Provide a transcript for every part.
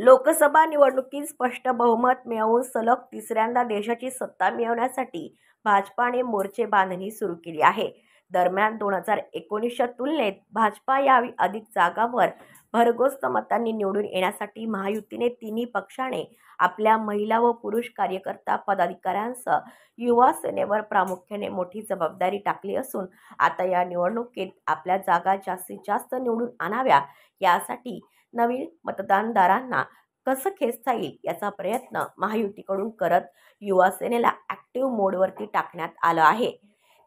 लोकसभा निवडणुकीत स्पष्ट बहुमत मिळवून सलग तिसऱ्यांदा देशाची सत्ता मिळवण्यासाठी भाजपाने मोर्चे बांधणी सुरू केली आहे. दरम्यान 2019च्या तुलनेत भाजपा यावेळी अधिक जागांवर भरघोस मतांनी निवडून येण्यासाठी महायुतीने तिन्ही पक्षाने आपल्या महिला व पुरुष कार्यकर्ता पदाधिकाऱ्यांसह युवा सेनेवर प्रामुख्याने मोठी जबाबदारी टाकली असून आता या निवडणुकीत आपल्या जागा जास्तीत जास्त निवडून आणाव्या यासाठी नवीन मतदानदारांना कसं खेचता येईल याचा प्रयत्न महायुतीकडून करत युवा सेनेला ॲक्टिव्ह मोडवरती टाकण्यात आलं आहे.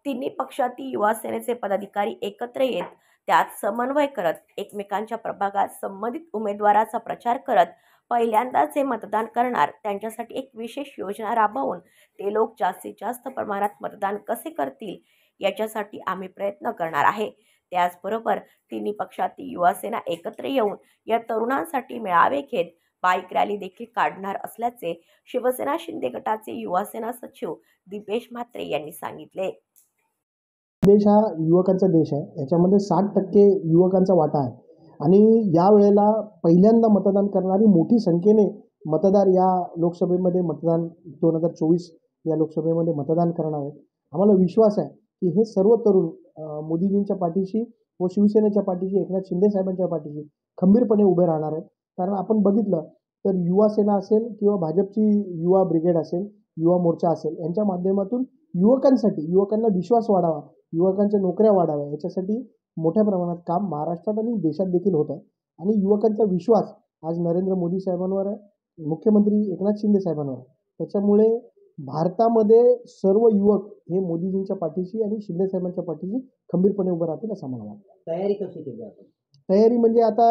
तिन्ही पक्षातील युवा सेनेचे पदाधिकारी एकत्र येत त्यात समन्वय करत एकमेकांच्या प्रभागात संबंधित उमेदवाराचा प्रचार करत पहिल्यांदाच जे मतदान करणार त्यांच्यासाठी एक विशेष योजना राबवून ते लोक जास्तीत जास्त प्रमाणात मतदान कसे करतील याच्यासाठी आम्ही प्रयत्न करणार आहे. त्याचबरोबर तिन्ही पक्षातील युवा सेना एकत्र येऊन या तरुणांसाठी मेळावे घेत बाईक रॅली देखील काढणार असल्याचे शिवसेना शिंदे गटाचे युवा सेना सचिव दीपेश म्हात्रे यांनी सांगितले. देश हा युवकांचा देश आहे. याच्यामध्ये 60% युवकांचा वाटा आहे आणि या वेळेला पहिल्यांदा मतदान करणारी मोठी संख्येने मतदार या लोकसभेमध्ये 2024 या लोकसभेमध्ये मतदान करणार आहेत. आम्हाला विश्वास आहे की हे सर्व तरुण मोदीजींच्या पाठीशी व शिवसेनेच्या पाठीशी एकनाथ शिंदे साहेबांच्या पाठीशी खंबीरपणे उभे राहणार आहेत. कारण आपण बघितलं तर युवा सेना असेल किंवा भाजपची युवा ब्रिगेड असेल, युवा मोर्चा असेल, यांच्या माध्यमातून युवकांना विश्वास वाढावा, युवकांच्या नोकऱ्या वाढाव्या याच्यासाठी मोठ्या प्रमाणात काम महाराष्ट्रात आणि देशात देखील होत आहे. आणि युवकांचा विश्वास आज नरेंद्र मोदी साहेबांवर आहे, मुख्यमंत्री एकनाथ शिंदे साहेबांवर आहे. त्याच्यामुळे भारतामध्ये सर्व युवक हे मोदीजींच्या पाठीशी आणि शिंदे साहेबांच्या पाठीशी खंबीरपणे उभे राहतील असं मला वाटतं. तयारी कशी केली आपण? तयारी म्हणजे आता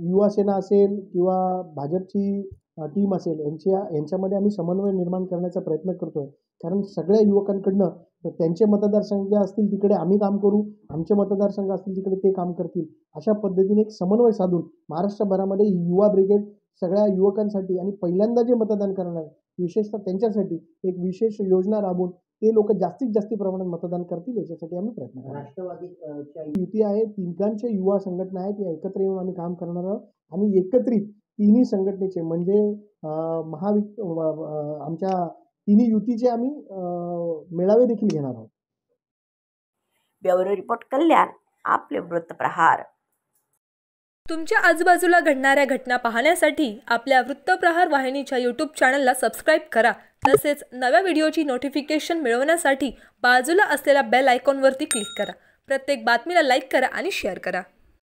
युवा सेना असेल किंवा भाजपची टीम असेल यांच्यामध्ये आम्ही समन्वय निर्माण करण्याचा प्रयत्न करतोय. कारण सगळ्या युवकांकडनं त्यांचे मतदारसंघ असतील तिकडे आम्ही काम करू, आमचे मतदारसंघ असतील तिकडे ते काम करतील, अशा पद्धतीने एक समन्वय साधून महाराष्ट्रभरामध्ये युवा ब्रिगेड सगळ्या युवकांसाठी आणि पहिल्यांदा जे मतदान करणार विशेषतः त्यांच्यासाठी एक विशेष योजना राबवून ते लोक जास्तीत जास्त प्रमाणात मतदान करतील याच्यासाठी आम्ही प्रयत्न करू. राष्ट्रवादी युती आहे, तिघांच्या युवा संघटना आहेत, या एकत्र येऊन आम्ही काम करणार आहोत आणि एकत्रित तिन्ही संघटनेचे म्हणजे आमच्या तिन्ही युतीचे आम्ही मेळावे देखील घेणार आहोत. ब्युरो रिपोर्ट कल्याण, आपले वृत्तप्रहार. तुमच्या आजूबाजूला घडणाऱ्या घटना पाहण्यासाठी आपल्या वृत्तप्रहार वाहिनीच्या यूट्यूब चॅनलला सबस्क्राईब करा. तसेच नव्या व्हिडिओची नोटिफिकेशन मिळवण्यासाठी बाजूला असलेल्या बेल आयकॉनवरती क्लिक करा. प्रत्येक बातमीला लाईक करा आणि शेअर करा.